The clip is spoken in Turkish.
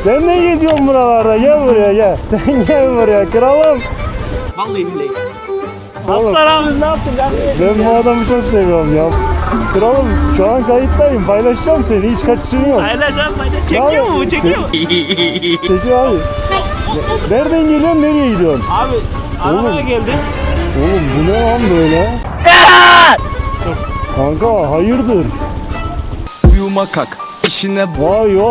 Sen ne geziyorsun buralarda? Gel buraya gel. Sen gel buraya kralım. Vallahi billahi. Oğlum, Aslan abi ne yaptın? ben bu adamı çok seviyorum ya. Kralım şu an kayıttayım. Paylaşacağım seni. Hiç kaçışın yok. Paylaş abi paylaş. Çekiyor mu bu? Çekiyor mu? Çekiyor abi. Nereden geliyorsun? Nereye gidiyorsun? Abi arabaya geldi. Oğlum bu ne lan böyle? Kanka hayırdır? Uyuma kalk işine Vay vay.